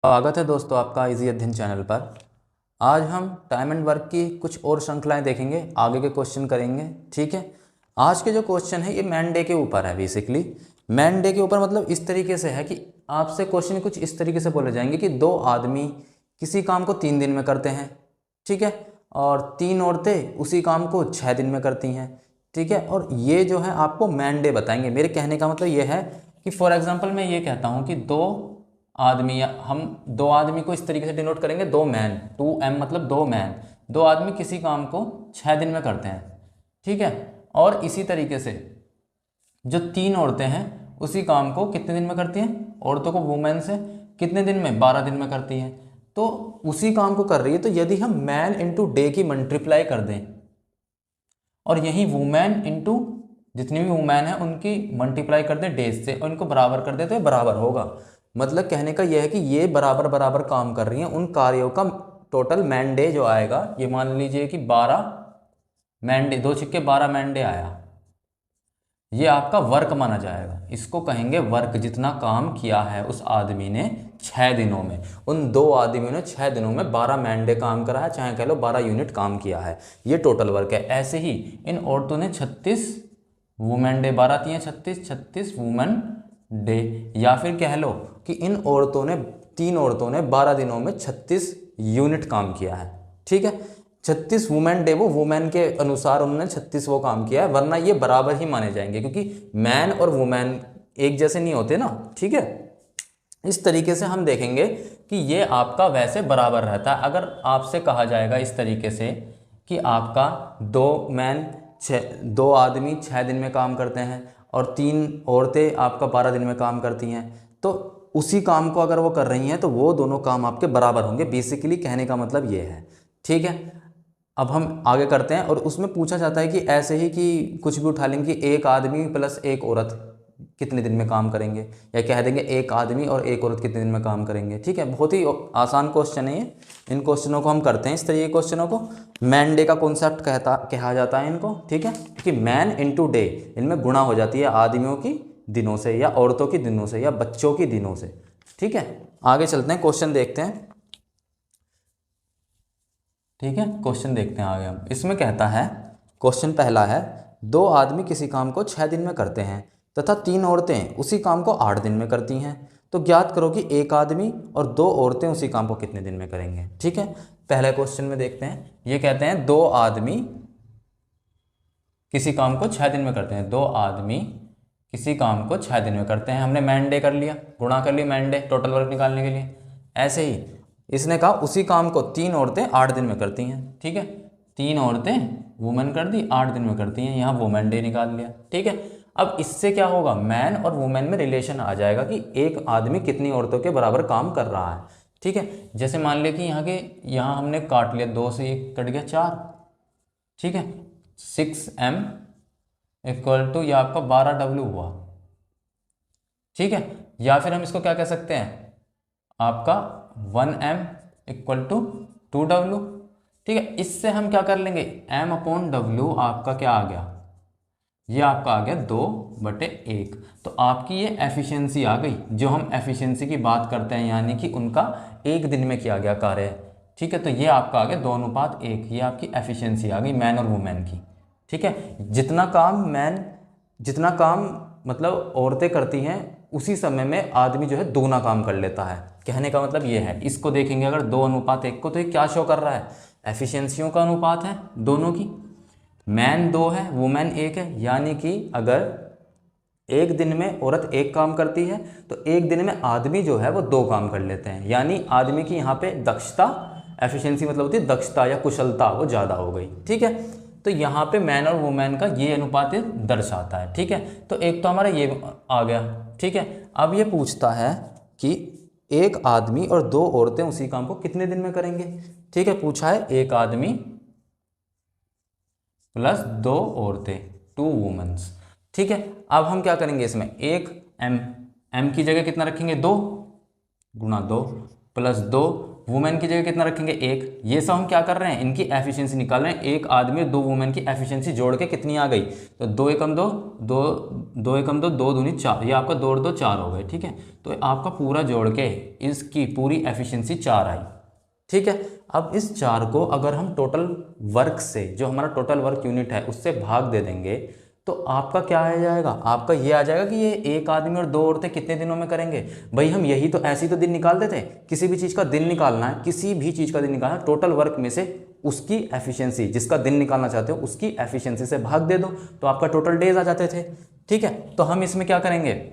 स्वागत है दोस्तों आपका इजी अध्ययन चैनल पर। आज हम टाइम एंड वर्क की कुछ और श्रृंखलाएं देखेंगे, आगे के क्वेश्चन करेंगे। ठीक है, आज के जो क्वेश्चन है ये मैन डे के ऊपर है। बेसिकली मैन डे के ऊपर मतलब इस तरीके से है कि आपसे क्वेश्चन कुछ इस तरीके से बोले जाएंगे कि 2 आदमी किसी काम को 3 दिन में करते हैं, ठीक है, और 3 औरतें उसी काम को 6 दिन में करती हैं, ठीक है। और ये जो है आपको मैन डे बताएंगे। मेरे कहने का मतलब ये है कि फॉर एग्जाम्पल मैं ये कहता हूँ कि 2 आदमी, या हम 2 आदमी को इस तरीके से डिनोट करेंगे, 2 मैन, 2M मतलब 2 मैन, 2 आदमी किसी काम को 6 दिन में करते हैं, ठीक है। और इसी तरीके से जो 3 औरतें हैं उसी काम को कितने दिन में करती हैं, औरतों को वुमेन से कितने दिन में, 12 दिन में करती हैं। तो उसी काम को कर रही है, तो यदि हम मैन इंटू डे की मल्टीप्लाई कर दें और यही वुमेन इंटू जितनी भी वुमेन है उनकी मल्टीप्लाई कर दें डेज से और इनको बराबर कर दें तो ये बराबर होगा। मतलब कहने का यह है कि ये बराबर बराबर काम कर रही हैं, उन कार्यों का टोटल मैन डे जो आएगा, ये मान लीजिए कि 12 मैन डे, 2 छिक्के 12 मैन डे आया, ये आपका वर्क माना जाएगा। इसको कहेंगे वर्क, जितना काम किया है उस आदमी ने 6 दिनों में। उन 2 आदमियों ने 6 दिनों में 12 मैन डे काम करा है, चाहे कह लो 12 यूनिट काम किया है, ये टोटल वर्क है। ऐसे ही इन औरतों ने 36 वुमेन डे, 12 थी 36, 36 वुमेन डे, या फिर कह लो कि इन औरतों ने, 3 औरतों ने 12 दिनों में 36 यूनिट काम किया है, ठीक है। 36 वुमेन डे, वो वुमेन के अनुसार उन्होंने 36 वो काम किया है, वरना ये बराबर ही माने जाएंगे क्योंकि मैन और वुमेन एक जैसे नहीं होते ना, ठीक है। इस तरीके से हम देखेंगे कि ये आपका वैसे बराबर रहता है। अगर आपसे कहा जाएगा इस तरीके से कि आपका 2 आदमी 6 दिन में काम करते हैं और 3 औरतें आपका 12 दिन में काम करती हैं, तो उसी काम को अगर वो कर रही हैं तो वो दोनों काम आपके बराबर होंगे। बेसिकली कहने का मतलब ये है, ठीक है। अब हम आगे करते हैं और उसमें पूछा जाता है कि ऐसे ही कि कुछ भी उठा लेंगे कि 1 आदमी प्लस 1 औरत कितने दिन में काम करेंगे, या कह देंगे 1 आदमी और 1 औरत कितने दिन में काम करेंगे, ठीक है। बहुत ही आसान क्वेश्चन है ये। इन क्वेश्चनों को हम करते हैं इस तरीके के क्वेश्चनों को। मैन डे का कॉन्सेप्ट कहा जाता है इनको, ठीक है, कि मैन इंटू डे, इनमें गुणा हो जाती है आदमियों की दिनों से या औरतों की दिनों से या बच्चों की दिनों से, ठीक है। आगे चलते हैं, क्वेश्चन देखते हैं, ठीक है। क्वेश्चन देखते हैं आगे हम। इसमें कहता है, क्वेश्चन पहला है, 2 आदमी किसी काम को 6 दिन में करते हैं तथा 3 औरतें उसी काम को 8 दिन में करती हैं, तो ज्ञात करो कि 1 आदमी और 2 औरतें उसी काम को कितने दिन में करेंगे, ठीक है। पहले क्वेश्चन में देखते हैं, ये कहते हैं 2 आदमी किसी काम को 6 दिन में करते हैं, 2 आदमी किसी काम को 6 दिन में करते हैं। हमने मैन डे कर लिया, गुणा कर लिया मैन डे, टोटल वर्क निकालने के लिए। ऐसे ही इसने कहा उसी काम को 3 औरतें 8 दिन में करती हैं, ठीक है। 3 औरतें वुमेन कर दी, 8 दिन में करती हैं, यहाँ वुमेन डे निकाल लिया, ठीक है। अब इससे क्या होगा, मैन और वुमेन में रिलेशन आ जाएगा कि एक आदमी कितनी औरतों के बराबर काम कर रहा है, ठीक है। जैसे मान लिया कि यहाँ हमने काट लिया, 2 से 1 कट गया 4, ठीक है। 6M इक्वल टू यह आपका 12W हुआ, ठीक है। या फिर हम इसको क्या कह सकते हैं, आपका 1M इक्वल टू 2W, ठीक है। इससे हम क्या कर लेंगे, M/W आपका क्या आ गया, ये आपका आ गया 2/1। तो आपकी ये एफिशिएंसी आ गई, जो हम एफिशिएंसी की बात करते हैं, यानी कि उनका 1 दिन में किया गया कार्य, ठीक है। तो ये आपका आ गया 2:1, ये आपकी एफिशिएंसी आ गई मैन और वुमेन की, ठीक है। जितना काम मतलब औरतें करती हैं उसी समय में आदमी जो है दोगुना काम कर लेता है। कहने का मतलब ये है, इसको देखेंगे अगर 2:1 को, तो ये क्या शो कर रहा है, एफिशिएंसियों का अनुपात है दोनों की। मैन 2 है, वुमेन 1 है, यानी कि अगर एक दिन में औरत 1 काम करती है तो एक दिन में आदमी जो है वो 2 काम कर लेते हैं, यानी आदमी की यहाँ पे दक्षता, एफिशिएंसी मतलब होती है दक्षता या कुशलता, वो ज़्यादा हो गई, ठीक है। तो यहाँ पे मैन और वुमेन का ये अनुपात दर्शाता है, ठीक है। तो एक तो हमारा ये आ गया, ठीक है। अब ये पूछता है कि 1 आदमी और 2 औरतें उसी काम को कितने दिन में करेंगे, ठीक है। पूछा है 1 आदमी प्लस 2 औरतें, 2 वुमेन्स, ठीक है। अब हम क्या करेंगे, इसमें 1M की जगह कितना रखेंगे, 2 गुणा 2 प्लस 2 वुमेन की जगह कितना रखेंगे 1। ये सब हम क्या कर रहे हैं, इनकी एफिशिएंसी निकाल रहे हैं। एक आदमी और 2 वुमेन की एफिशिएंसी जोड़ के कितनी आ गई, तो 2 एकम 2, 2 एकम 2, 2 दूनी 4, ये आपका 2 और 2 4 हो गए। ठीक है, तो आपका पूरा जोड़ के इसकी पूरी एफिशिएंसी 4 आई। ठीक है, अब इस 4 को अगर हम टोटल वर्क से, जो हमारा टोटल वर्क यूनिट है उससे भाग दे देंगे, तो आपका क्या आ जाएगा, आपका ये आ जाएगा कि ये एक आदमी और 2 औरतें कितने दिनों में करेंगे। भाई हम यही तो, ऐसी तो दिन निकालते थे, किसी भी चीज़ का दिन निकालना है, किसी भी चीज़ का दिन निकालना है, टोटल वर्क में से उसकी एफिशिएंसी, जिसका दिन निकालना चाहते हो उसकी एफिशिएंसी से भाग दे दो, तो आपका टोटल डेज आ जाते थे। ठीक है, तो हम इसमें क्या करेंगे,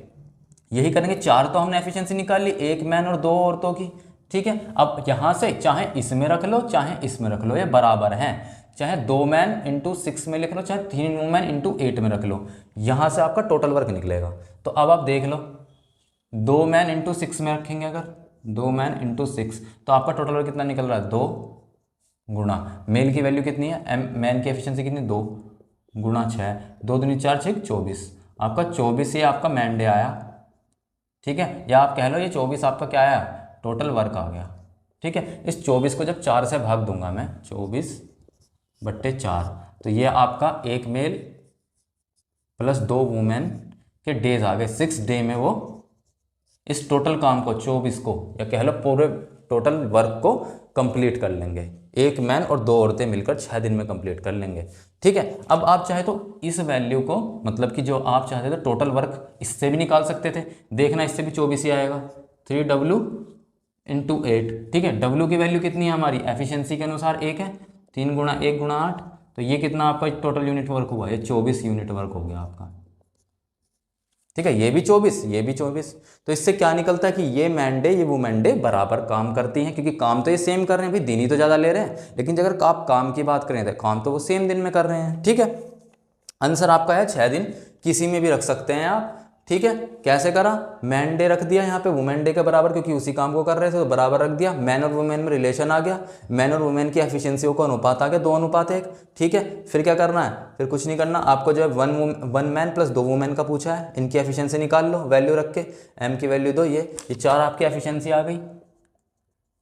यही करेंगे। 4 तो हमने एफिशिएंसी निकाल ली, 1 मैन और 2 औरतों की। ठीक है, अब यहाँ से चाहे इसमें रख लो चाहे इसमें रख लो, ये बराबर हैं। चाहे 2 मैन इंटू 6 में लिख लो, चाहे 3 वुमेन इंटू 8 में रख लो, यहाँ से आपका टोटल वर्क निकलेगा। तो अब आप देख लो, 2 मैन इंटू 6 में रखेंगे अगर, 2 मैन इंटू 6, तो आपका टोटल वर्क कितना निकल रहा है, 2 गुणा मेल की वैल्यू कितनी है, मैन की एफिशिएंसी कितनी, 2 गुणा 6, 2 दूनी 4 6 24, आपका 24 ये आपका मैन डे आया। ठीक है, या आप कह लो ये 24 आपका क्या आया, टोटल वर्क आ गया। ठीक है, इस 24 को जब 4 से भाग दूंगा मैं, 24/4, तो ये आपका 1 मेल प्लस 2 वुमेन के डेज आ गए। 6 डे में वो इस टोटल काम को, 24 को, या कह लो पूरे टोटल वर्क को कंप्लीट कर लेंगे। 1 मैन और 2 औरतें मिलकर 6 दिन में कंप्लीट कर लेंगे। ठीक है, अब आप चाहे तो इस वैल्यू को, मतलब कि जो आप चाहते थे टोटल वर्क, इससे भी निकाल सकते थे। देखना इससे भी 24 ही आएगा, 3W इंटू 8। ठीक है, W की वैल्यू कितनी है हमारी, एफिशिएंसी के अनुसार 1 है, 3 गुणा 1 गुणा 8, तो ये कितना आपका टोटल यूनिट वर्क हुआ, ये 24 यूनिट वर्क हो गया आपका। ठीक है, ये भी 24, ये भी 24, तो इससे क्या निकलता है कि ये मैन डे ये वुमेन डे बराबर काम करती हैं, क्योंकि काम तो ये सेम कर रहे हैं, भाई दिन ही तो ज़्यादा ले रहे हैं, लेकिन अगर आप काम की बात करें तो काम तो वो सेम दिन में कर रहे हैं। ठीक है, आंसर आपका है 6 दिन, किसी में भी रख सकते हैं आप। ठीक है, कैसे करा, मैन डे रख दिया यहाँ पे वुमेन डे के बराबर, क्योंकि उसी काम को कर रहे थे तो बराबर रख दिया। मैन और वुमेन में रिलेशन आ गया, मैन और वुमेन की एफिशिएंसियों को अनुपात आ गया, 2:1। ठीक है, फिर क्या करना है, फिर कुछ नहीं करना आपको, जो है 1 मैन प्लस 2 वुमेन का पूछा है, इनकी एफिशिएंसी निकाल लो, वैल्यू रख के, एम की वैल्यू दो, ये 4 आपकी एफिशिएंसी आ गई।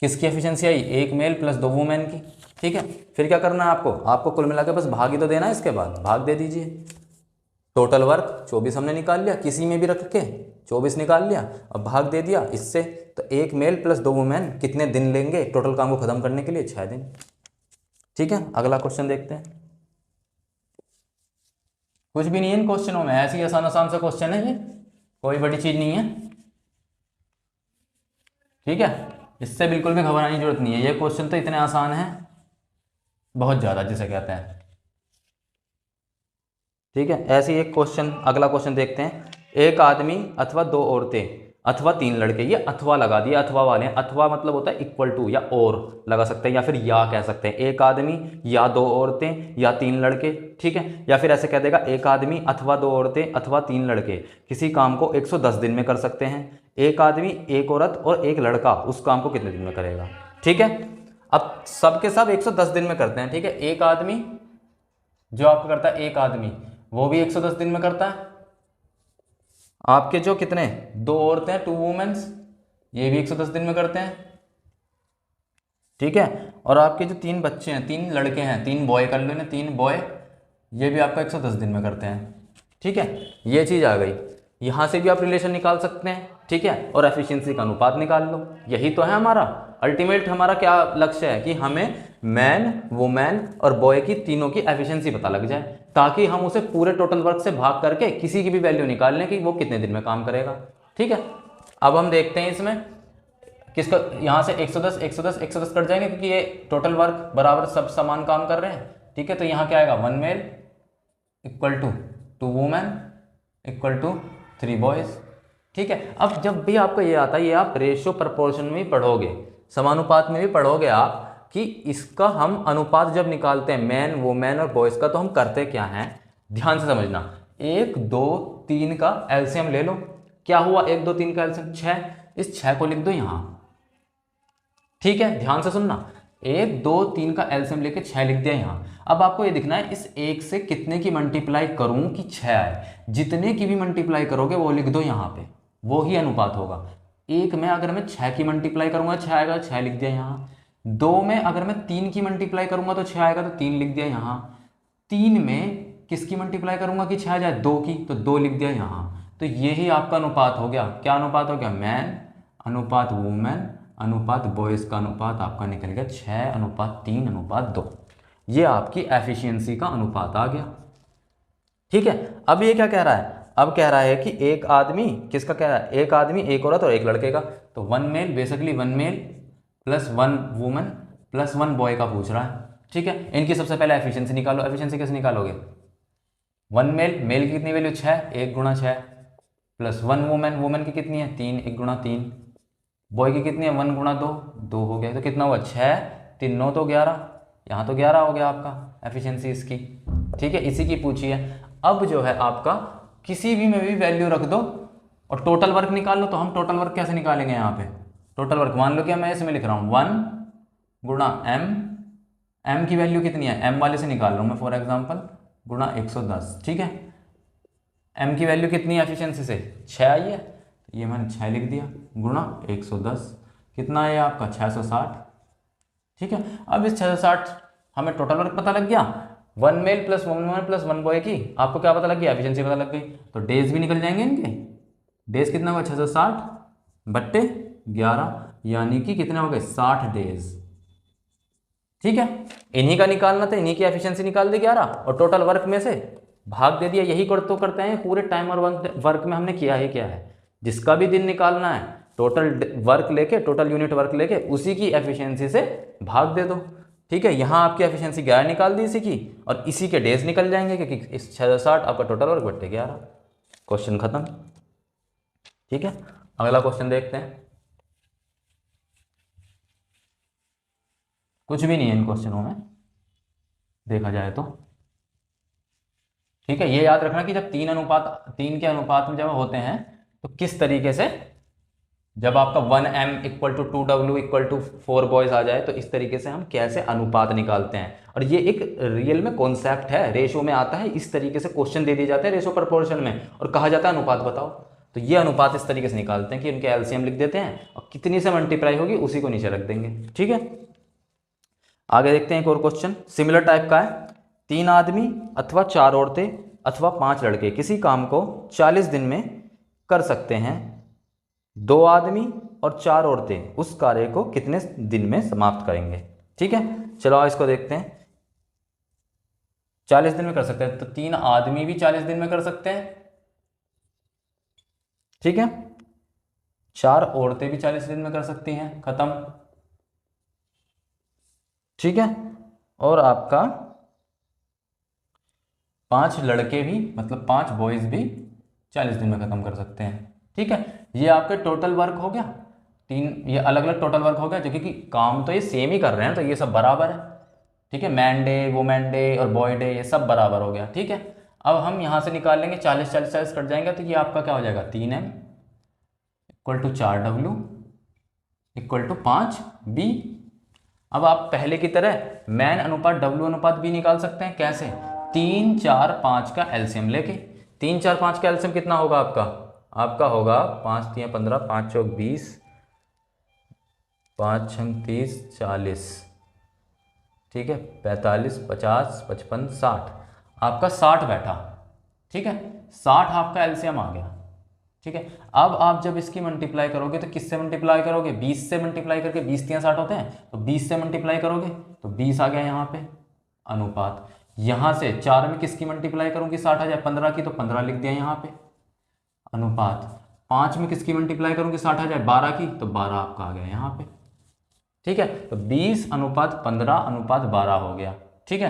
किसकी एफिशिएंसी आई, 1 मेल प्लस 2 वुमेन की। ठीक है, फिर क्या करना है आपको कुल मिलाकर बस भाग ही तो देना है, इसके बाद भाग दे दीजिए। टोटल वर्क 24 हमने निकाल लिया, किसी में भी रख के 24 निकाल लिया, अब भाग दे दिया इससे, तो 1 मेल प्लस 2 वुमेन कितने दिन लेंगे टोटल काम को खत्म करने के लिए, 6 दिन। ठीक है, अगला क्वेश्चन देखते हैं। कुछ भी नहीं है इन क्वेश्चनों में, ऐसे ही आसान आसान सा क्वेश्चन है ये, कोई बड़ी चीज नहीं है। ठीक है, इससे बिल्कुल भी घबराने की जरूरत नहीं है, ये क्वेश्चन तो इतने आसान है, बहुत ज्यादा जिसे कहते हैं। ठीक है, ऐसे ही एक क्वेश्चन, अगला क्वेश्चन देखते हैं। एक आदमी अथवा 2 औरतें अथवा 3 लड़के, ये अथवा लगा दिया, अथवा वाले हैं, अथवा मतलब होता है इक्वल टू या और लगा सकते हैं, या फिर या कह सकते हैं, एक आदमी या 2 औरतें या 3 लड़के। ठीक है, या फिर ऐसे कह देगा, एक आदमी अथवा 2 औरतें अथवा 3 लड़के किसी काम को 110 दिन में कर सकते हैं। एक आदमी, एक औरत और एक लड़का उस काम को कितने दिन में करेगा। ठीक है, अब सबके सब 110 दिन में करते हैं। ठीक है, एक आदमी जो आपका करता है, एक आदमी वो भी 110 दिन में करता है। आपके जो कितने 2 औरतें हैं, 2 वुमेन्स, ये भी 110 दिन में करते हैं। ठीक है, और आपके जो 3 बच्चे हैं, 3 लड़के हैं, 3 बॉय कर लो, 3 बॉय, ये भी आपका 110 दिन में करते हैं। ठीक है, ये चीज़ आ गई, यहाँ से भी आप रिलेशन निकाल सकते हैं। ठीक है, और एफिशिएंसी का अनुपात निकाल लो, यही तो है हमारा अल्टीमेट, हमारा क्या लक्ष्य है कि हमें मैन, वुमेन और बॉय की तीनों की एफिशिएंसी पता लग जाए, ताकि हम उसे पूरे टोटल वर्क से भाग करके किसी की भी वैल्यू निकाल लें कि वो कितने दिन में काम करेगा। ठीक है, अब हम देखते हैं इसमें किसका, यहाँ से 110 110 110 कट जाएंगे, क्योंकि ये टोटल वर्क बराबर सब समान काम कर रहे हैं। ठीक है, तो यहाँ क्या आएगा, 1 male equal to 2 women equal to 3 boys. ठीक है, अब जब भी आपको ये आता है, ये आप रेशियो प्रपोर्शन में भी पढ़ोगे, समानुपात में भी पढ़ोगे आप, कि इसका हम अनुपात जब निकालते हैं मैन, वुमेन और बॉयज का, तो हम करते क्या हैं, ध्यान से समझना। 1 2 3 का एलसीएम ले लो, क्या हुआ 1 2 3 का एलसीएम 6, इस 6 को लिख दो यहां। ठीक है, ध्यान से सुनना, 1 2 3 का एलसीएम लेके 6 लिख दिया यहां। अब आपको ये दिखना है, इस 1 से कितने की मल्टीप्लाई करूं कि 6 आए, जितने की भी मल्टीप्लाई करोगे वो लिख दो यहां पे, वो ही अनुपात होगा। एक में अगर मैं 6 की मल्टीप्लाई करूंगा 6 आएगा, 6 लिख दिया यहाँ। 2 में अगर मैं 3 की मल्टीप्लाई करूंगा तो 6 आएगा, तो 3 लिख दिया यहाँ। 3 में किसकी मल्टीप्लाई करूंगा कि 6 आ जाए, 2 की, तो 2 लिख दिया यहाँ। तो यही आपका अनुपात हो गया। क्या अनुपात हो गया, मैन अनुपात वुमेन अनुपात बॉयज़ का अनुपात आपका निकल गया 6:3:2। ये आपकी एफिशिएंसी का अनुपात आ गया। ठीक है, अब ये क्या कह रहा है, अब कह रहा है कि एक आदमी, किसका कह रहा है, एक आदमी, एक औरत और एक लड़के का। तो 1 male, basically 1 male plus 1 woman plus 1 boy का पूछ रहा है। ठीक है, इनकी सबसे पहले एफिशिएंसी निकालो। एफिशिएंसी कैसे निकालोगे, 1 मेल, मेल की कितनी वैल्यू 6, 1 गुणा 6, प्लस 1 वुमेन, वुमेन की कितनी है 3, 1 गुणा 3, बॉय की कितनी है 1 गुणा 2, 2 हो गया। तो कितना हुआ 6, 3 9 तो 11, यहाँ तो 11 हो गया आपका एफिशिएंसी इसकी। ठीक है, इसी की पूछी है। अब जो है आपका किसी भी में भी वैल्यू रख दो और टोटल वर्क निकाल लो। तो हम टोटल वर्क कैसे निकालेंगे, यहाँ पे टोटल वर्क मान लो कि मैं इसमें लिख रहा हूँ 1 गुणा m की वैल्यू कितनी है, m वाले से निकाल रहा हूँ मैं फॉर एग्जांपल, गुणा 110। ठीक है, m की वैल्यू कितनी है एफिशिएंसी से 6 आई है, तो ये मैंने 6 लिख दिया, गुणा 110 कितना है आपका 660। ठीक है, अब इस 660 हमें टोटल वर्क पता लग गया, 1 male plus 1 women plus 1 boy की आपको क्या पता लग गया, एफिशिएंसी पता लग गई। तो डेज भी निकल जाएंगे इनके, डेज कितना होगा 660 बट्टे 11, यानी कि कितने हो गए 60 डेज। ठीक है, इन्हीं का निकालना था, इन्हीं की एफिशिएंसी निकाल दी 11 और टोटल वर्क में से भाग दे दिया। यही तो करते हैं पूरे टाइम और वर्क में, हमने किया ही क्या है, जिसका भी दिन निकालना है टोटल वर्क लेके, टोटल यूनिट वर्क लेके उसी की एफिशिएंसी से भाग दे दो। ठीक है, यहाँ आपकी एफिशिएंसी 11 निकाल दी इसी की, और इसी के डेज निकल जाएंगे क्योंकि इस 660 आपका टोटल वर्क बट्टे 11। क्वेश्चन खत्म। ठीक है, अगला क्वेश्चन देखते हैं। कुछ भी नहीं है इन क्वेश्चनों में देखा जाए तो। ठीक है, ये याद रखना कि जब 3 के अनुपात में जब होते हैं तो किस तरीके से, जब आपका 1m equal to 2w equal to 4 boys आ जाए तो इस तरीके से हम कैसे अनुपात निकालते हैं। और ये एक रियल में कॉन्सेप्ट है, रेशो में आता है, इस तरीके से क्वेश्चन दे दिए जाते हैं रेशो प्रपोर्शन में और कहा जाता है अनुपात बताओ। तो ये अनुपात इस तरीके से निकालते हैं कि उनके एलसीएम लिख देते हैं और कितनी से मल्टीप्लाई होगी उसी को नीचे रख देंगे। ठीक है, आगे देखते हैं एक और क्वेश्चन सिमिलर टाइप का है। 3 आदमी अथवा 4 औरतें अथवा 5 लड़के किसी काम को 40 दिन में कर सकते हैं। 2 आदमी और 4 औरतें उस कार्य को कितने दिन में समाप्त करेंगे। ठीक है, चलो इसको देखते हैं। 40 दिन में कर सकते हैं, तो 3 आदमी भी 40 दिन में कर सकते हैं। ठीक है, 4 औरतें भी 40 दिन में कर सकती हैं, खत्म। ठीक है, और आपका 5 लड़के भी, मतलब 5 बॉयज भी 40 दिन में खत्म कर सकते हैं। ठीक है, ये आपके टोटल वर्क हो गया। 3 ये अलग अलग टोटल वर्क हो गया, जो कि काम तो ये सेम ही कर रहे हैं, तो ये सब बराबर है। ठीक है, मैन डे, वुमेन डे और बॉय डे ये सब बराबर हो गया। ठीक है, अब हम यहाँ से निकाल लेंगे 40 40 40 कट जाएंगे, तो ये आपका क्या हो जाएगा 3m equal to 4w equal to 5b। अब आप पहले की तरह मैन अनुपात w अनुपात b निकाल सकते हैं। कैसे, 3 4 5 का एलसीएम लेके। 3 4 5 का एलसीएम कितना होगा आपका होगा 5 3 15 5 चौक 20 5 6 30 40। ठीक है, 45 50 55 60, आपका 60 बैठा। ठीक है, 60 आपका एलसीएम आ गया। ठीक है, अब आप जब इसकी मल्टीप्लाई करोगे तो किससे मल्टीप्लाई करोगे, 20 से मल्टीप्लाई करके, 20 3 60 होते हैं, तो 20 से मल्टीप्लाई करोगे तो 20 आ गया यहाँ पे अनुपात। यहाँ से 4 में किसकी मल्टीप्लाई करूँगी 60 आ जाए, 15 की, तो 15 लिख दिया यहाँ पे अनुपात। 5 में किसकी मल्टीप्लाई करूँगी 60 आ जाए, 12 की, तो 12 आपका आ गया यहाँ पे। ठीक है, तो 20 अनुपात 15 अनुपात 12 हो गया। ठीक है,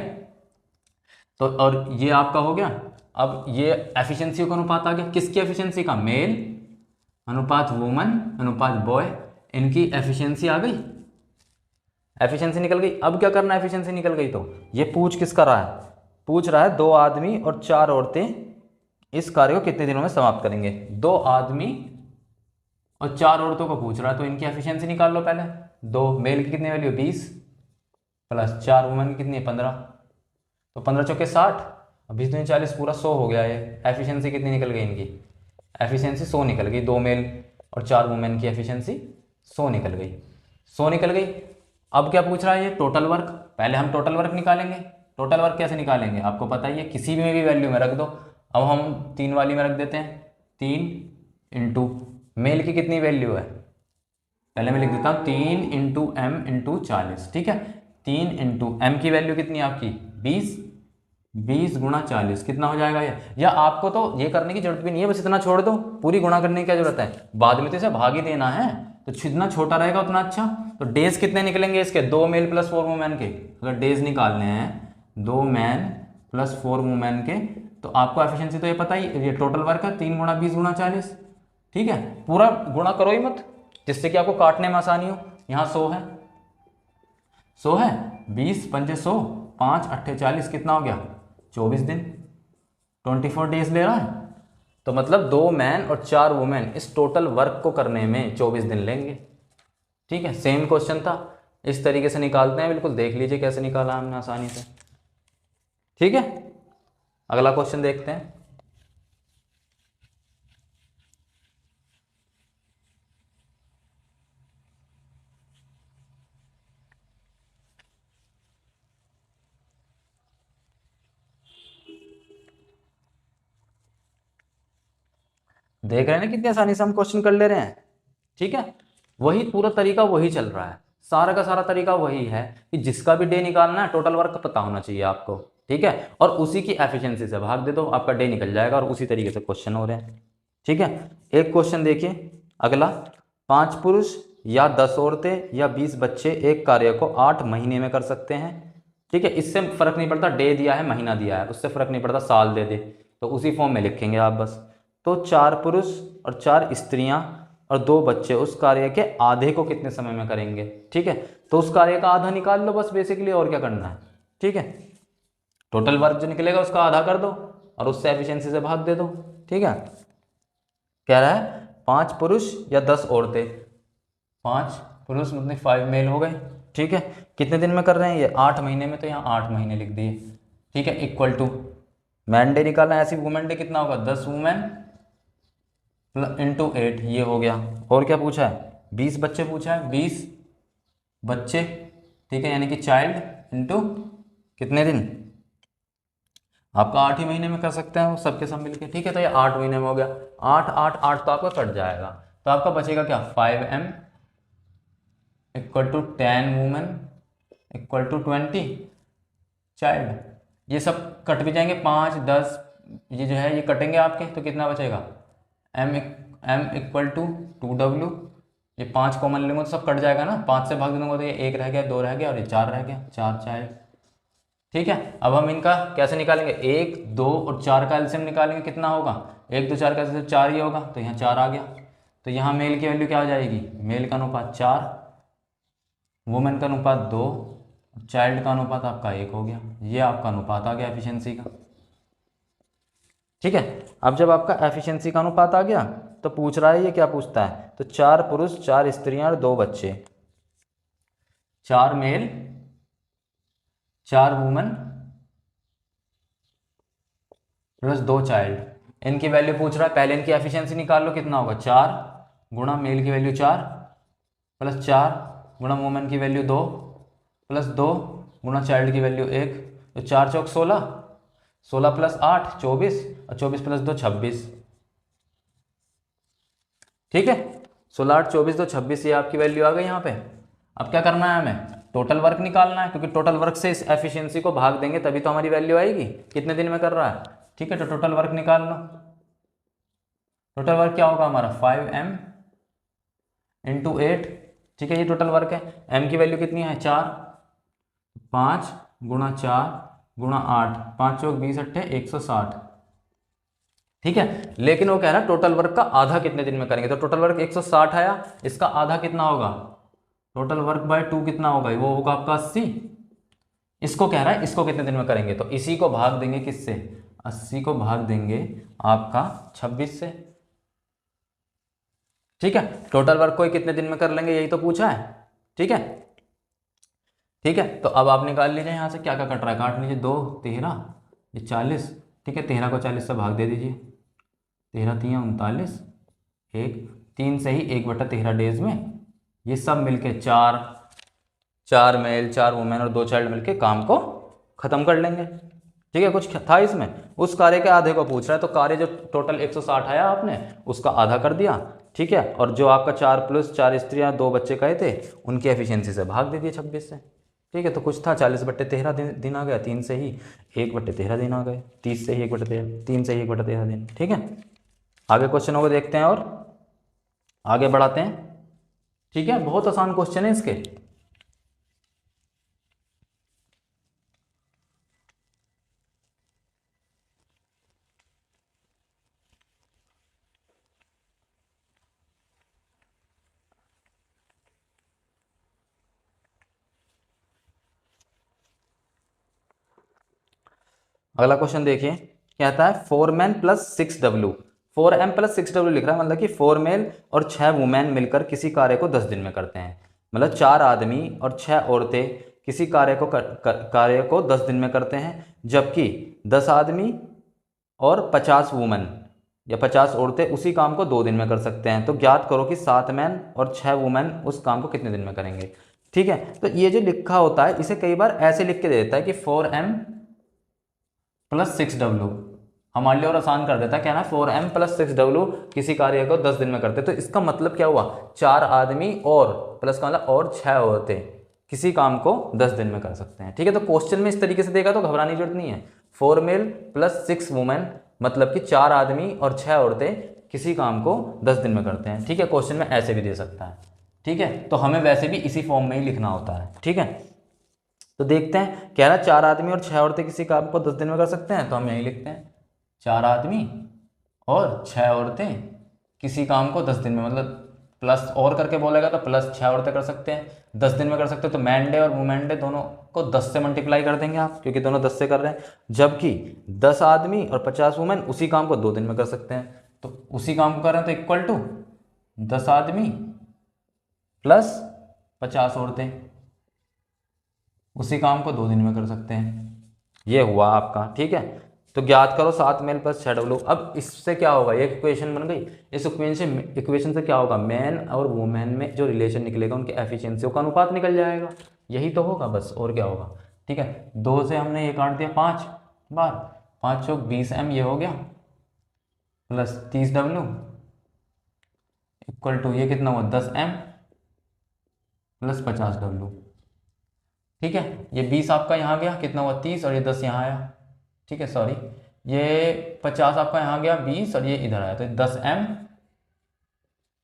तो और ये आपका हो गया। अब ये एफिशिएंसी का अनुपात आ गया, किसकी एफिशिएंसी का, मेल अनुपात वुमन अनुपात बॉय, इनकी एफिशिएंसी आ गई, एफिशिएंसी निकल गई। अब क्या करना है, एफिशिएंसी निकल गई तो ये पूछ किसका रहा है, पूछ रहा है 2 आदमी और 4 औरतें इस कार्य को कितने दिनों में समाप्त करेंगे। 2 आदमी और 4 औरतों को पूछ रहा है, तो इनकी एफिशिएंसी निकाल लो पहले। 2 मेल की कितनी वैल्यू 20 प्लस 4 वुमेन की कितनी है 15, तो 15 चौके 60, 20 दूनी 40, पूरा 100 हो गया। ये एफिशिएंसी कितनी निकल गई इनकी, एफिशिएंसी 100 निकल गई। 2 मेल और 4 वुमेन की एफिशिएंसी 100 निकल गई, 100 निकल गई। अब क्या पूछ रहा है ये टोटल वर्क, पहले हम टोटल वर्क निकालेंगे। टोटल वर्क कैसे निकालेंगे आपको पता ही है, किसी में भी वैल्यू में रख दो। अब हम 3 वाली में रख देते हैं, 3 इंटू मेल की कितनी वैल्यू है, पहले मैं लिख देता हूँ 3 इंटू एम इंटू 40, ठीक है। 3 इंटू एम की वैल्यू कितनी है आपकी 20, 20 गुणा 40 कितना हो जाएगा ये, या आपको तो ये करने की जरूरत भी नहीं है, बस इतना छोड़ दो, पूरी गुणा करने की क्या जरूरत है, बाद में तो इसे भाग ही देना है, तो जितना छोटा रहेगा उतना अच्छा। तो डेज कितने निकलेंगे इसके, 2 मेल प्लस 4 वुमेन के, अगर डेज निकालने हैं 2 मैन प्लस 4 वुमेन के, तो आपको एफिशिएंसी तो ये पता ही, ये टोटल वर्क है 3 गुणा 20 गुणा 40, ठीक है। पूरा गुणा करो ही मत, जिससे कि आपको काटने में आसानी हो। यहाँ 100 है, 100 है, 20 पंजे 100, 5 अट्ठे 40 कितना हो गया 24 दिन, 24 डेज ले रहा है। तो मतलब 2 मैन और 4 वुमेन इस टोटल वर्क को करने में 24 दिन लेंगे, ठीक है। सेम क्वेश्चन था, इस तरीके से निकालते हैं, बिल्कुल देख लीजिए कैसे निकाला हमने आसानी से, ठीक है। अगला क्वेश्चन देखते हैं। देख रहे हैं ना कितनी आसानी से हम क्वेश्चन कर ले रहे हैं, ठीक है। वही पूरा तरीका वही चल रहा है, सारा का सारा तरीका वही है कि जिसका भी डे निकालना है टोटल वर्क का पता होना चाहिए आपको, ठीक है, और उसी की एफिशिएंसी से भाग दे दो, आपका डे निकल जाएगा, और उसी तरीके से क्वेश्चन हो रहे हैं, ठीक है। एक क्वेश्चन देखिए अगला, 5 पुरुष या 10 औरतें या 20 बच्चे एक कार्य को 8 महीने में कर सकते हैं, ठीक है। इससे फर्क नहीं पड़ता डे दिया है महीना दिया है, उससे फर्क नहीं पड़ता, साल दे दे तो उसी फॉर्म में लिखेंगे आप बस। तो 4 पुरुष और 4 स्त्रियां और 2 बच्चे उस कार्य के आधे को कितने समय में करेंगे, ठीक है। तो उस कार्य का आधा निकाल लो बस बेसिकली, और क्या करना है, ठीक है। टोटल वर्क जो निकलेगा उसका आधा कर दो और उससे एफिशिएंसी से भाग दे दो, ठीक है। कह रहा है 5 पुरुष या 10 औरतें, 5 पुरुष मतलब 5 मेल हो गए, ठीक है। कितने दिन में कर रहे हैं ये 8 महीने में, तो यहाँ 8 महीने लिख दिए, ठीक है। इक्वल टू मैन डे निकालना है, ऐसी वुमेन डे कितना होगा 10 वुमेन इंटू 8, ये हो गया। और क्या पूछा है 20 बच्चे पूछा है, 20 बच्चे, ठीक है, यानी कि चाइल्ड इंटू कितने दिन, आपका 8 ही महीने में कर सकते हैं वो सबके सब मिलके, ठीक है। तो ये 8 महीने में हो गया, 8 8 8 तो आपका कट जाएगा, तो आपका बचेगा क्या 5m equal to 10 women equal to 20 child, ये सब कट भी जाएंगे, 5 10 ये जो है ये कटेंगे आपके, तो कितना बचेगा m इक्वल टू 2w, ये 5 कॉमन लेंगे तो सब कट जाएगा ना, 5 से भाग दूंगा तो ये 1 रह गया, 2 रह गया और ये 4 रह गया, 4 चाइल्ड, ठीक है। अब हम इनका कैसे निकालेंगे, 1 2 और 4 का एलसीएम निकालेंगे, कितना होगा 1 2 4 का एलसीएम 4 ही होगा, तो यहाँ 4 आ गया। तो यहाँ मेल की वैल्यू क्या हो जाएगी, मेल का अनुपात 4, वुमेन का अनुपात 2, चाइल्ड का अनुपात आपका 1 हो गया, ये आपका अनुपात आ गया एफिशिएंसी का, ठीक है। अब जब आपका एफिशिएंसी का अनुपात आ गया तो पूछ रहा है ये क्या पूछता है, तो 4 पुरुष 4 स्त्रियां और 2 बच्चे, 4 मेल 4 वुमेन प्लस 2 चाइल्ड, इनकी वैल्यू पूछ रहा है, पहले इनकी एफिशिएंसी निकाल लो, कितना होगा 4 गुणा मेल की वैल्यू 4 प्लस 4 गुणा वुमेन की वैल्यू 2 प्लस 2 गुणा चाइल्ड की वैल्यू 1, तो 4 चौक 16, 16 प्लस 8 24 और 24 प्लस 2 26, ठीक है। 16 8 24 2 26, ये आपकी वैल्यू आ गई यहाँ पे। अब क्या करना है हमें, टोटल वर्क निकालना है, क्योंकि टोटल वर्क से इस एफिशिएंसी को भाग देंगे तभी तो हमारी वैल्यू आएगी, कितने दिन में कर रहा है, ठीक है। तो टोटल वर्क निकाल लो, टोटल वर्क क्या होगा हमारा 5m इंटू 8, ठीक है, ये टोटल वर्क है। m की वैल्यू कितनी है 4, 5 गुणा 4 गुणा 8, 5 चौक 20 अट्ठे 160, ठीक है। लेकिन वो कह रहा है टोटल वर्क का आधा कितने दिन में करेंगे, तो टोटल वर्क 160 आया, इसका आधा कितना होगा, टोटल वर्क बाय 2 कितना होगा, वो होगा आपका 80, इसको कह रहा है इसको कितने दिन में करेंगे, तो इसी को भाग देंगे किससे, 80 को भाग देंगे आपका 26 से, ठीक है। टोटल वर्क को कितने दिन में कर लेंगे यही तो पूछा है, ठीक है, ठीक है। तो अब आप निकाल लीजिए यहाँ से क्या क्या कट रहा है, काट लीजिए, 2 13 ये 40, ठीक है, 13 को 40 से भाग दे दीजिए, 13 3 39, 1 3 से ही 1/13 डेज में ये सब मिलके 4 मेल 4 वुमेन और 2 चाइल्ड मिलके काम को ख़त्म कर लेंगे। ठीक है, कुछ था इसमें, उस कार्य के आधे को पूछ रहा है, तो कार्य जो टोटल 160 आया आपने उसका आधा कर दिया। ठीक है, और जो आपका 4 + 4 स्त्रियाँ 2 बच्चे कहे थे उनकी एफिशिएंसी से भाग दे दिए 26 से। ठीक है, तो कुछ था 40/13 दिन आ गया, 3 से ही 1/13 दिन आ गए, 30 से ही 1/13, 3 से ही 1/13 दिन। ठीक है, आगे क्वेश्चनों को देखते हैं और आगे बढ़ाते हैं। ठीक है, बहुत आसान क्वेश्चन है इसके। अगला क्वेश्चन देखिए, कहता है 4 men + 6 W, 4M + 6 W लिख रहा है, मतलब कि 4 मेल और 6 वुमेन मिलकर किसी कार्य को 10 दिन में करते हैं। मतलब 4 आदमी और 6 औरतें किसी कार्य को 10 दिन में करते हैं, जबकि 10 आदमी और 50 वुमेन या 50 औरतें उसी काम को 2 दिन में कर सकते हैं। तो ज्ञात करो कि 7 मैन और 6 वुमेन उस काम को कितने दिन में करेंगे। ठीक है, तो ये जो लिखा होता है इसे कई बार ऐसे लिख के दे देता है कि 4M + 6W, हमारे लिए और आसान कर देता है। क्या ना, 4M + 6W किसी कार्य को 10 दिन में करते। तो इसका मतलब क्या हुआ, 4 आदमी और प्लस का मतलब और 6 औरतें किसी काम को 10 दिन में कर सकते हैं। ठीक है, तो क्वेश्चन में इस तरीके से देखा तो घबराने की जरूरत नहीं है। 4 मेल + 6 वुमेन मतलब कि 4 आदमी और 6 औरतें किसी काम को 10 दिन में करते हैं। ठीक है, क्वेश्चन में ऐसे भी दे सकता है। ठीक है, तो हमें वैसे भी इसी फॉर्म में ही लिखना होता है। ठीक है, तो देखते हैं, कह रहा 4 आदमी और 6 औरतें किसी काम को 10 दिन में कर सकते हैं, तो हम यही लिखते हैं 4 आदमी और 6 औरतें किसी काम को 10 दिन में, मतलब प्लस और करके बोलेगा तो प्लस 6 औरतें कर सकते हैं 10 दिन में कर सकते हैं। तो मैन डे और वुमेन डे दोनों को 10 से मल्टीप्लाई कर देंगे आप, क्योंकि दोनों 10 से कर रहे हैं। जबकि 10 आदमी और 50 वुमेन उसी काम को 2 दिन में कर सकते हैं। तो उसी काम को कर रहे हैं तो इक्वल टू 10 आदमी प्लस 50 औरतें उसी काम को 2 दिन में कर सकते हैं। ये हुआ आपका। ठीक है, तो ज्ञात करो 7 मेल + 6 W। अब इससे क्या होगा, ये इक्वेशन बन गई। इस इक्वेशन से क्या होगा, मैन और वुमेन में जो रिलेशन निकलेगा उनकी एफिशिएंसियों का अनुपात निकल जाएगा। यही तो होगा बस, और क्या होगा। ठीक है, 2 से हमने ये काट दिया 5 बार, 5 चौक 20M ये हो गया प्लस 30W इक्वल टू ये कितना हुआ 10M + 50W। ठीक है, ये 20 आपका यहाँ गया, कितना हुआ 30, और ये 10 यहाँ आया। ठीक है, सॉरी, ये 50 आपका यहाँ गया 20 और ये इधर आया, तो 10M,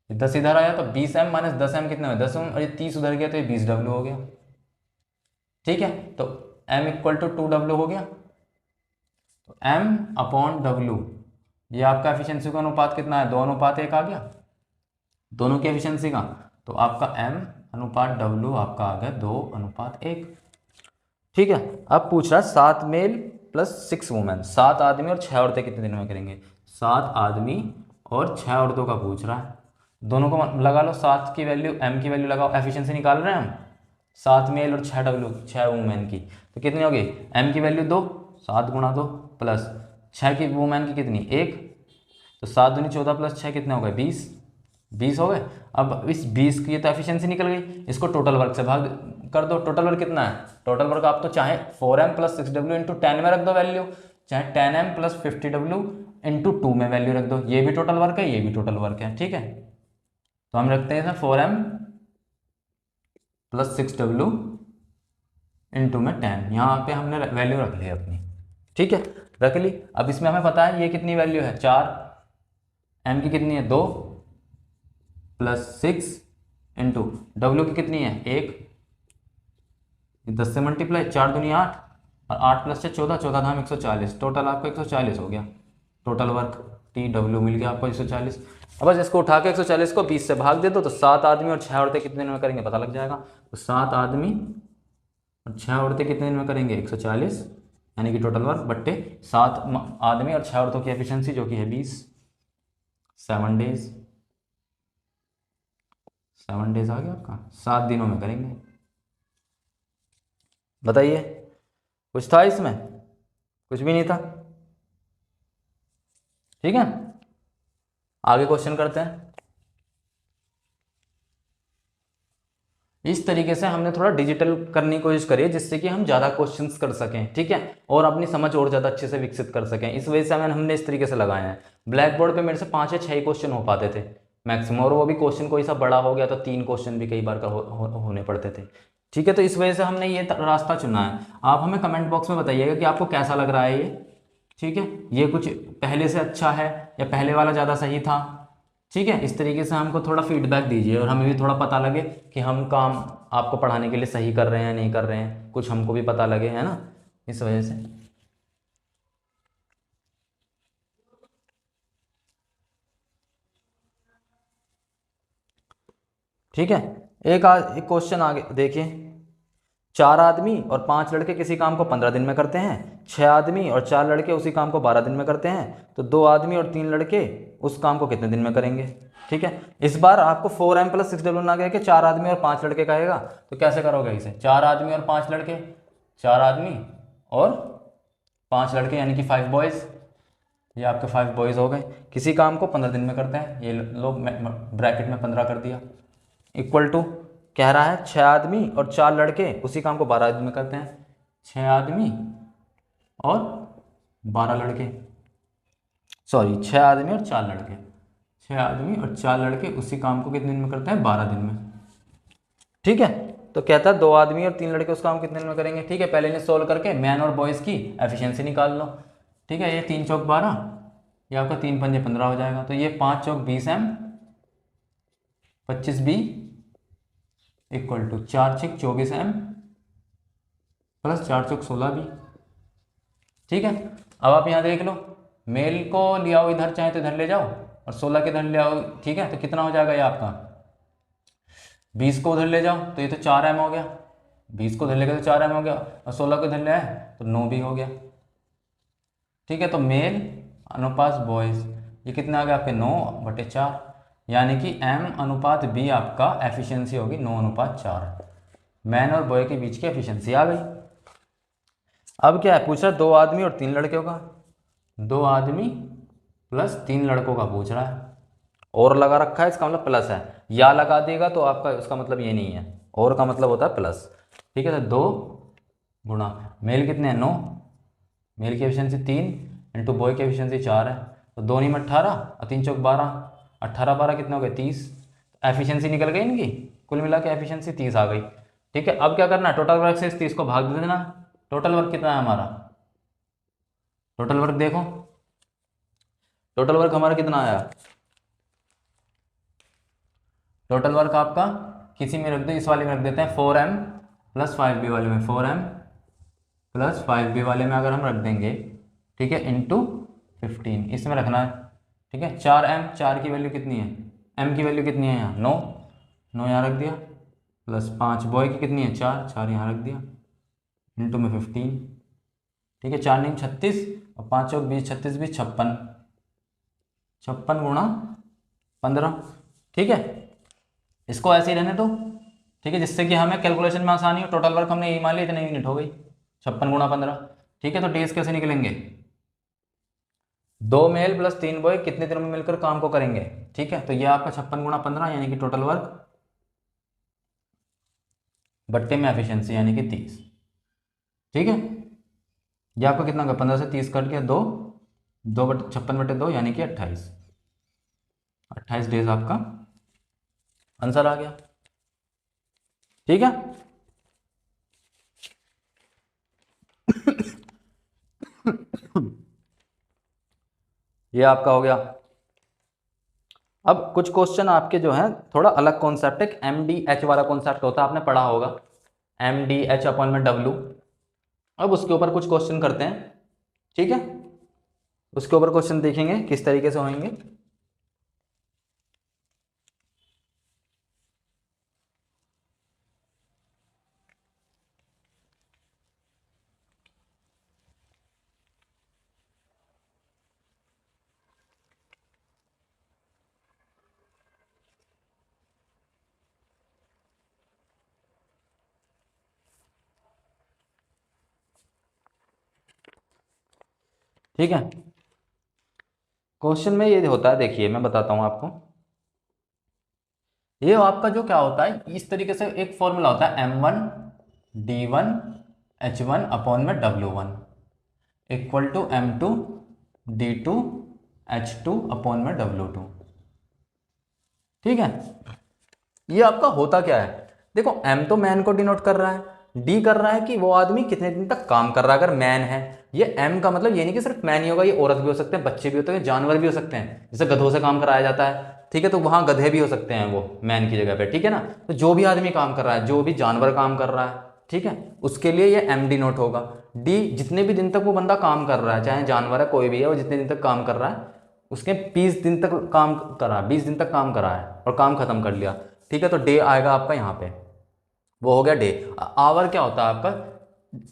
10 इधर आया तो 20M - 10M कितना हुआ 10M, और ये 30 उधर गया तो ये 20W हो गया। ठीक है, तो M = 2W हो गया। तो M/W, ये आपका एफिशिएंसी का अनुपात कितना है, 2:1 आ गया दोनों की एफिशिएंसी का। तो आपका M/W आपका आ गया 2:1। ठीक है, अब पूछ रहा है 7 मेल + 6 वुमेन, 7 आदमी और 6 औरतें कितने दिन में करेंगे। 7 आदमी और 6 औरतों का पूछ रहा है, दोनों को लगा लो, 7 की वैल्यू M की वैल्यू लगाओ, एफिशिएंसी निकाल रहे हैं हम 7 मेल और 6 वुमेन की, तो कितनी होगी M की वैल्यू 2, 7 × 2 प्लस 6 की वुमेन की कितनी 1, तो 7 दूनी 14 + 6 कितने हो गए 20 हो गए। अब इस 20 की तो एफिशिएंसी निकल गई, इसको टोटल वर्क से भाग कर दो। टोटल वर्क कितना है, टोटल वर्क आप तो चाहे 4M + 6W × 10 में रख दो वैल्यू, चाहे 10M + 50W × 2 में वैल्यू रख दो, ये भी टोटल वर्क है, ये भी टोटल वर्क है। ठीक है, तो हम रखते हैं 4M + 6W × में 10, यहाँ पे हमने वैल्यू रख ली अपनी। ठीक है, रख ली। अब इसमें हमें पता है ये कितनी वैल्यू है 4, M की कितनी है 2 + 6 × W की कितनी है 1, 10 से मल्टीप्लाई, 4 दूनी 8 और 8 + 6 14, 14 धाम 140, टोटल आपको 140 हो गया। टोटल वर्क TW मिल गया आपको 140। अब बस इसको उठा के 140 को 20 से भाग दे दो, तो 7 आदमी और 6 औरतें कितने दिन में करेंगे पता लग जाएगा। तो 7 आदमी और 6 औरतें कितने दिन में करेंगे 140, यानी कि टोटल वर्क बट्टे 7 आदमी और 6 औरतों की एफिशिएंसी जो कि है 20, 7 डेज, 7 डेज आ गया आपका, 7 दिनों में करेंगे। बताइए, कुछ था इसमें, कुछ भी नहीं था। ठीक है, आगे क्वेश्चन करते हैं। इस तरीके से हमने थोड़ा डिजिटल करने की कोशिश करी है, जिससे कि हम ज़्यादा क्वेश्चंस कर सकें, ठीक है, और अपनी समझ और ज़्यादा अच्छे से विकसित कर सकें। इस वजह से हमने इस तरीके से लगाया है। ब्लैक बोर्ड पर मेरे से 5 या 6 क्वेश्चन हो पाते थे मैक्सिमम, और वो भी क्वेश्चन कोई सा बड़ा हो गया तो 3 क्वेश्चन भी कई बार का होने पड़ते थे, ठीक है। तो इस वजह से हमने ये रास्ता चुना है। आप हमें कमेंट बॉक्स में बताइएगा कि आपको कैसा लग रहा है ये, ठीक है, ये कुछ पहले से अच्छा है या पहले वाला ज़्यादा सही था, ठीक है। इस तरीके से हमको थोड़ा फीडबैक दीजिए और हमें भी थोड़ा पता लगे कि हम काम आपको पढ़ाने के लिए सही कर रहे हैं या नहीं कर रहे हैं, कुछ हमको भी पता लगे, है ना, इस वजह से। ठीक है, एक क्वेश्चन आगे देखिए। 4 आदमी और 5 लड़के किसी काम को 15 दिन में करते हैं, 6 आदमी और 4 लड़के उसी काम को 12 दिन में करते हैं, तो 2 आदमी और 3 लड़के उस काम को कितने दिन में करेंगे, ठीक है। इस बार आपको 4m + 6w ना कह के 4 आदमी और 5 लड़के कहेगा, तो कैसे करोगे इसे? 4 आदमी और 5 लड़के, 4 आदमी और 5 लड़के यानी कि 5 बॉयज़, ये आपके 5 बॉयज़ हो गए, किसी काम को 15 दिन में करते हैं, ये लोग ब्रैकेट में 15 कर दिया, इक्वल टू कह रहा है 6 आदमी और 4 लड़के उसी काम को 12 दिन में करते हैं, 6 आदमी और 12 लड़के, सॉरी 6 आदमी और 4 लड़के, 6 आदमी और 4 लड़के उसी काम को कितने दिन में करते हैं? 12 दिन में, ठीक है। तो कहता है 2 आदमी और 3 लड़के उस काम कितने दिन में करेंगे, ठीक है। पहले इन्हें सोल्व करके मैन और बॉयज़ की एफिशिएंसी निकाल लो, ठीक है। ये 3 चौक 12, ये आपका 3 पंजे 15 हो जाएगा, तो ये 5 चौक 20m, 25b इक्वल टू 4 छक 24m प्लस 4 चौक 16b, ठीक है। अब आप यहाँ देख लो, मेल को ले आओ इधर, चाहे तो इधर ले जाओ, और 16 के इधर ले आओ, ठीक है। तो कितना हो जाएगा ये आपका? 20 को उधर ले जाओ तो ये तो 4m हो गया, 20 को उधर ले गए तो 4m हो गया, और 16 को इधर ले आए तो 9 भी हो गया, ठीक है। तो मेल अनुपात बॉयज़ ये कितना आ गया आपके? 9/4, यानी कि m अनुपात b आपका एफिशिएंसी होगी 9/4। मैन और बॉय के बीच की एफिशिएंसी आ गई। अब क्या है, पूछ रहा है 2 आदमी और 3 लड़कों का, 2 आदमी प्लस 3 लड़कों का पूछ रहा है, और लगा रखा है, इसका मतलब प्लस है, या लगा देगा तो आपका उसका मतलब ये नहीं है, और का मतलब होता है प्लस, ठीक है। तो 2 गुणा मेल कितने हैं? 9, मेल की एफिशिएंसी 3 इंटू बॉय की एफिशिएंसी 4 है, तो 2 में 18 और 3 चौक 12, 18 12 कितने हो गए? 30। एफिशिएंसी निकल गई इनकी, कुल मिला के एफिशिएंसी 30 आ गई, ठीक है। अब क्या करना है, टोटल वर्क से इस 30 को भाग दे देना। टोटल वर्क कितना है हमारा? टोटल वर्क देखो, टोटल वर्क हमारा कितना आया? टोटल वर्क आपका किसी में रख दो, इस वाले में रख देते हैं 4m + 5b वाले में, 4m + 5b वाले में अगर हम रख देंगे, ठीक है, इंटू 15 इसमें रखना है, ठीक है। 4m, 4 की वैल्यू कितनी है? m की वैल्यू कितनी है यहाँ? 9, 9 यहाँ रख दिया, प्लस 5 बॉय की कितनी है? 4, 4 यहाँ रख दिया, इंटू में 15, ठीक है। 4 9 36 और 5 चौक 20, 36 20 56, 56 गुणा 15, ठीक है। इसको ऐसे ही रहने दो, ठीक है, जिससे कि हमें कैलकुलेशन में आसानी हो। टोटल वर्क हमने यही मान लिया, इतने यूनिट हो गई, 56 गुणा 15, ठीक है। तो डेज कैसे निकलेंगे? 2 मेल प्लस 3 बॉय कितने दिनों में मिलकर काम को करेंगे, ठीक है। तो ये आपका 56 गुणा 15 यानी कि टोटल वर्क बट्टे में एफिशिएंसी यानी कि 30, ठीक है। ये आपका कितना होगा? 15 से 30 कट गया, 2 56/2 यानी कि 28, 28 डेज आपका आंसर आ गया, ठीक है। ये आपका हो गया। अब कुछ क्वेश्चन आपके जो हैं थोड़ा अलग कॉन्सेप्ट है, MDH वाला कॉन्सेप्ट होता है, आपने पढ़ा होगा MDH/W। अब उसके ऊपर कुछ क्वेश्चन करते हैं, ठीक है। उसके ऊपर क्वेश्चन देखेंगे किस तरीके से होंगे। ठीक है, क्वेश्चन में ये होता है, देखिए मैं बताता हूं आपको। ये आपका जो क्या होता है, इस तरीके से एक फॉर्मूला होता है m1d1h1 अपॉन में w1 equal to m2d2h2 upon में w2। ठीक है, ये आपका होता क्या है, देखो m तो मैन को डिनोट कर रहा है, d कर रहा है कि वो आदमी कितने दिन तक काम कर रहा है। अगर मैन है, ये m का मतलब ये नहीं कि सिर्फ मैन ही होगा, ये औरत भी हो सकते हैं, बच्चे भी होते हैं, जानवर भी हो सकते हैं, जैसे गधों से काम कराया जाता है। ठीक है, तो वहां गधे भी हो सकते हैं वो मैन की जगह पे। ठीक है ना, तो जो भी आदमी काम कर रहा है, जो भी जानवर काम कर रहा है, ठीक है, उसके लिए ये m डिनोट होगा। d जितने भी दिन तक वो बंदा काम कर रहा है, चाहे जानवर है कोई भी है, वो जितने दिन तक काम कर रहा है, उसके 20 दिन तक काम करा, 20 दिन तक काम करा है और काम खत्म कर लिया। ठीक है, तो डे आएगा आपका यहाँ पे, वो हो गया डे। आवर क्या होता है आपका,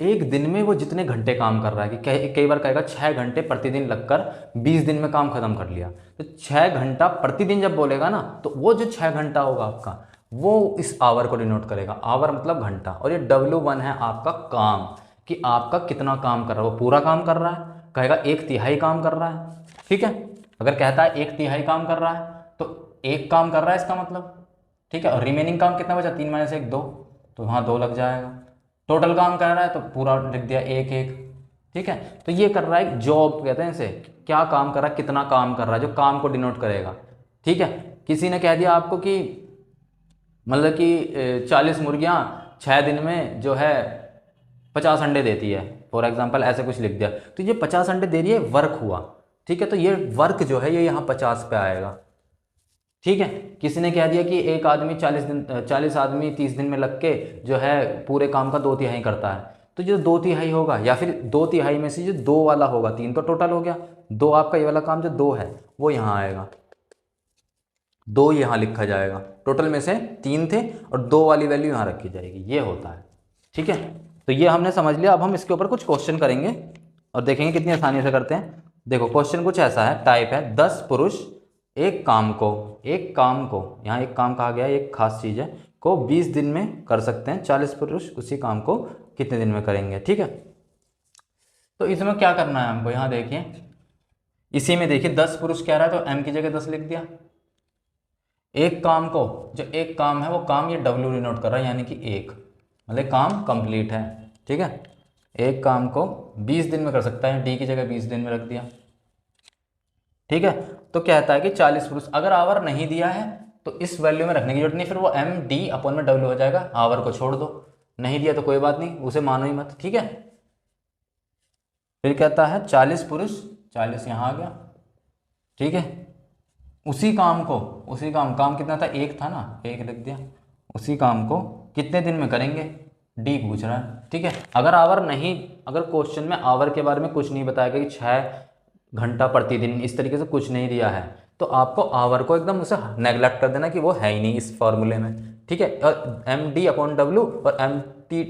एक दिन में वो जितने घंटे काम कर रहा है, कि कई बार कहेगा 6 घंटे प्रतिदिन लगकर 20 दिन में काम खत्म कर लिया, तो 6 घंटा प्रतिदिन जब बोलेगा ना, तो वो जो 6 घंटा होगा आपका, वो इस आवर को डिनोट करेगा। आवर मतलब घंटा, और ये W1 है आपका काम, कि आपका कितना काम कर रहा है, वो पूरा काम कर रहा है, कहेगा 1/3 काम कर रहा है। ठीक है, अगर कहता है 1/3 काम कर रहा है, तो एक काम कर रहा है इसका मतलब। ठीक है, और रिमेनिंग काम कितना बचा, 3 - 1 2, तो वहाँ 2 लग जाएगा। टोटल काम कर रहा है तो पूरा लिख दिया 1 1। ठीक है, तो ये कर रहा है जॉब कहते हैं इसे, क्या काम कर रहा है, कितना काम कर रहा है, जो काम को डिनोट करेगा। ठीक है, किसी ने कह दिया आपको कि मतलब कि 40 मुर्गियाँ 6 दिन में जो है 50 अंडे देती है, फॉर एग्जाम्पल ऐसे कुछ लिख दिया, तो ये 50 अंडे दे रही है, वर्क हुआ। ठीक है, तो ये वर्क जो है ये यहाँ 50 पे आएगा। ठीक है, किसी ने कह दिया कि एक आदमी 40 आदमी 30 दिन में लग के जो है पूरे काम का 2/3 करता है, तो जो 2/3 होगा, या फिर 2/3 में से जो 2 वाला होगा, 3 तो टोटल हो गया, 2 आपका ये वाला काम जो 2 है वो यहाँ आएगा, 2 यहाँ लिखा जाएगा, टोटल में से 3 थे और 2 वाली वैल्यू यहाँ रखी जाएगी, ये होता है। ठीक है, तो ये हमने समझ लिया। अब हम इसके ऊपर कुछ क्वेश्चन करेंगे और देखेंगे कितनी आसानी से करते हैं। देखो क्वेश्चन कुछ ऐसा है, टाइप है 10 पुरुष एक काम को यहाँ एक काम कहा गया है, एक खास चीज़ है, को 20 दिन में कर सकते हैं, 40 पुरुष उसी काम को कितने दिन में करेंगे। ठीक है, तो इसमें क्या करना है हमको, यहाँ देखिए, इसी में देखिए 10 पुरुष कह रहा है तो m की जगह 10 लिख दिया। एक काम को, जो एक काम है वो काम ये w डिनोट कर रहा है, यानी कि एक, मतलब काम कंप्लीट है। ठीक है, एक काम को 20 दिन में कर सकता है, d की जगह 20 दिन में रख दिया। ठीक है, तो कहता है कि 40 पुरुष, अगर आवर नहीं दिया है तो इस वैल्यू में रखने की जरूरत नहीं, फिर वो md अपॉन में w हो जाएगा, आवर को छोड़ दो, नहीं दिया तो कोई बात नहीं, उसे मानो ही मत। ठीक है, फिर कहता है 40 पुरुष, 40 यहाँ आ गया। ठीक है, उसी काम कितना था, एक था ना, एक लिख दिया, उसी काम को कितने दिन में करेंगे, डी पूछ रहा है। ठीक है, अगर क्वेश्चन में आवर के बारे में कुछ नहीं बताया गया कि 6 घंटा प्रतिदिन, इस तरीके से कुछ नहीं दिया है, तो आपको आवर को एकदम उसे नेग्लेक्ट कर देना कि वो है ही नहीं इस फॉर्मूले में। ठीक है, और md अपॉन w और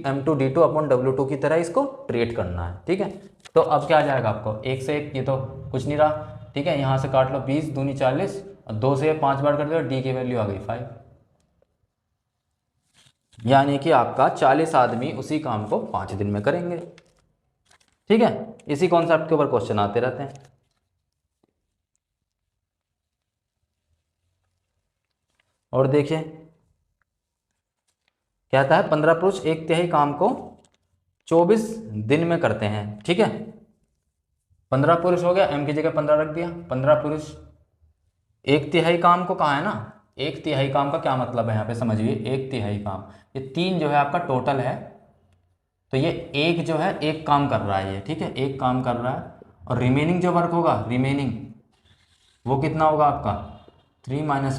m2d2 अपॉन w2 की तरह इसको ट्रीट करना है। ठीक है, तो अब क्या आ जाएगा आपको, 1 से 1, ये तो कुछ नहीं रहा। ठीक है, यहाँ से काट लो, 20 दूनी 40 और 2 से 5 बार कर दो, डी की वैल्यू आ गई 5, यानी कि आपका 40 आदमी उसी काम को 5 दिन में करेंगे। ठीक है, इसी कॉन्सेप्ट के ऊपर क्वेश्चन आते रहते हैं। और देखिए कहता है 15 पुरुष 1/3 काम को 24 दिन में करते हैं। ठीक है, 15 पुरुष हो गया, m की जगह 15 रख दिया, 15 पुरुष 1/3 काम को कहा है ना, 1/3 काम का क्या मतलब है यहाँ पे समझिए, 1/3 काम, ये 3 जो है आपका टोटल है, तो ये एक जो है एक काम कर रहा है ये। ठीक है, एक काम कर रहा है, और रिमेनिंग जो वर्क होगा, रिमेनिंग वो कितना होगा आपका 3 - 1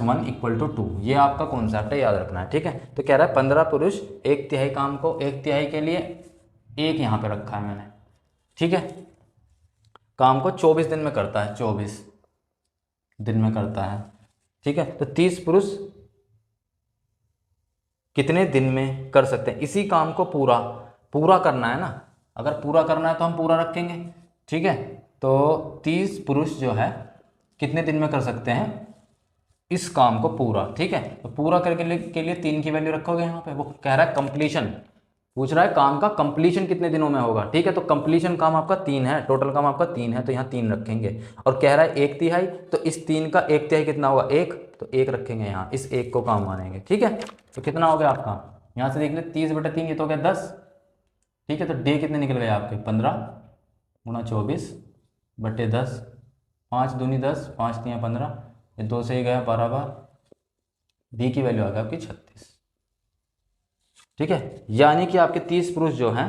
= 2, ये आपका कॉन्सेप्ट है, याद रखना है। ठीक है, तो कह रहा है 15 पुरुष 1/3 काम को, 1/3 के लिए एक यहाँ पे रखा है मैंने। ठीक है, काम को 24 दिन में करता है, 24 दिन में करता है। ठीक है, तो 30 पुरुष कितने दिन में कर सकते हैं, इसी काम को पूरा करना है ना, अगर पूरा करना है तो हम पूरा रखेंगे। ठीक है, तो 30 पुरुष जो है कितने दिन में कर सकते हैं इस काम को पूरा। ठीक है, तो पूरा करके के लिए 3 की वैल्यू रखोगे यहाँ पे, वो कह रहा है कंप्लीशन, पूछ रहा है काम का कंप्लीशन कितने दिनों में होगा। ठीक है, तो कंप्लीशन काम आपका 3 है, टोटल काम आपका 3 है, तो यहाँ 3 रखेंगे। और कह रहा है 1/3, तो इस 3 का 1/3 कितना होगा 1, तो 1 रखेंगे यहाँ, इस 1 को काम मानेंगे। ठीक है, तो कितना हो गया आपका, यहाँ से देख ले 30/3, ये तो हो गया 10। ठीक है, तो डे कितने निकल गए आपके 15 × 24/10, 5 दूनी 10, 5 3 15, ये 2 से ही गया 12 बार। बी की वैल्यू आ गई आपकी 36। ठीक है, यानी कि आपके 30 पुरुष जो हैं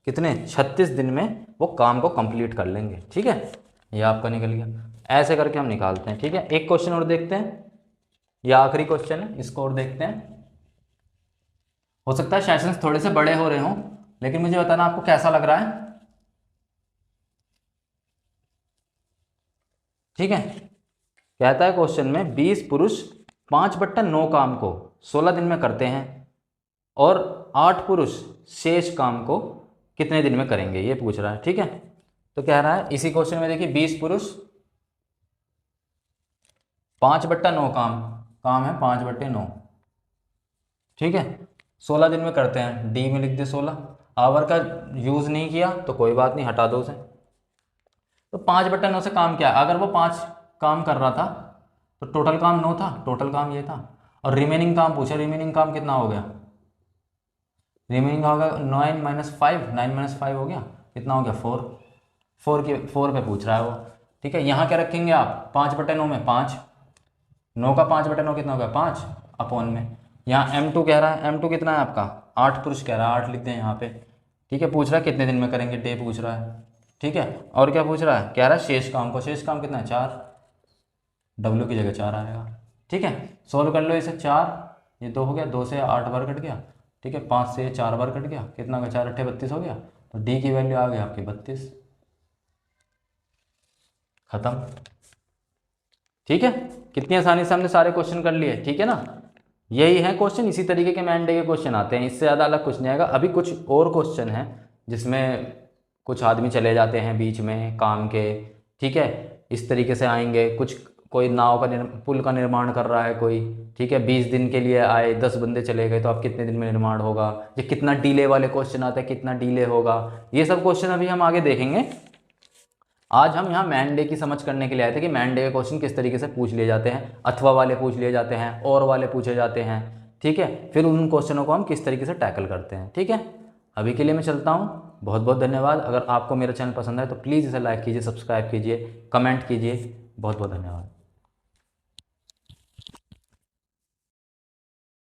कितने 36 दिन में वो काम को कंप्लीट कर लेंगे। ठीक है, ये आपका निकल गया। ऐसे करके हम निकालते हैं। ठीक है, एक क्वेश्चन और देखते हैं, यह आखिरी क्वेश्चन है, इसको और देखते हैं। हो सकता है सेशंस थोड़े से बड़े हो रहे हों, लेकिन मुझे बताना आपको कैसा लग रहा है। ठीक है, कहता है क्वेश्चन में 20 पुरुष 5/9 काम को 16 दिन में करते हैं और 8 पुरुष शेष काम को कितने दिन में करेंगे, ये पूछ रहा है। ठीक है, तो कह रहा है इसी क्वेश्चन में देखिए 20 पुरुष 5/9 काम है 5/9। ठीक है, 16 दिन में करते हैं, डी में लिख दे 16। आवर का यूज़ नहीं किया तो कोई बात नहीं, हटा दो उसे। तो 5/9 से काम क्या है, अगर वो 5 काम कर रहा था तो टोटल काम 9 था, टोटल काम ये था। और रिमेनिंग काम पूछा, रिमेनिंग काम कितना हो गया, रिमेनिंग होगा 9 - 5, 9 - 5 हो गया, कितना हो गया 4 पे पूछ रहा है वो। ठीक है, यहाँ क्या रखेंगे आप 5/9 में 5, 9 का 5/9 कितना हो गया 5 अपॉन में। यहाँ M2 कह रहा है, M2 कितना है आपका 8 पुरुष कह रहा है, 8 लिख दें यहाँ पे। ठीक है, पूछ रहा है कितने दिन में करेंगे, डे पूछ रहा है। ठीक है, और क्या पूछ रहा है, कह रहा है शेष काम को, शेष काम कितना है 4, W की जगह 4 आएगा। ठीक है, सोल्व कर लो इसे, 4 ये 2 हो गया, 2 से 8 बार कट गया। ठीक है, 5 से 4 बार कट गया, कितना का 4 8 32 हो गया। तो डी की वैल्यू आ गई आपकी 32, खत्म। ठीक है, कितनी आसानी से हमने सारे क्वेश्चन कर लिए। ठीक है ना, यही है क्वेश्चन, इसी तरीके के मैन डे के क्वेश्चन आते हैं, इससे ज़्यादा अलग कुछ नहीं आएगा। अभी कुछ और क्वेश्चन हैं जिसमें कुछ आदमी चले जाते हैं बीच में काम के। ठीक है, इस तरीके से आएंगे, कुछ कोई नाव का पुल का निर्माण कर रहा है कोई। ठीक है, 20 दिन के लिए आए, 10 बंदे चले गए, तो अब कितने दिन में निर्माण होगा। ये कितना डिले वाले क्वेश्चन आते हैं, कितना डिले होगा, ये सब क्वेश्चन अभी हम आगे देखेंगे। आज हम यहाँ मैन डे की समझ करने के लिए आए थे कि मैन डे के क्वेश्चन किस तरीके से पूछ लिए जाते हैं, अथवा वाले पूछ लिए जाते हैं, और वाले पूछे जाते हैं। ठीक है, फिर उन क्वेश्चनों को हम किस तरीके से टैकल करते हैं। ठीक है, अभी के लिए मैं चलता हूँ, बहुत बहुत धन्यवाद। अगर आपको मेरा चैनल पसंद है तो प्लीज़ इसे लाइक कीजिए, सब्सक्राइब कीजिए, कमेंट कीजिए। बहुत बहुत धन्यवाद।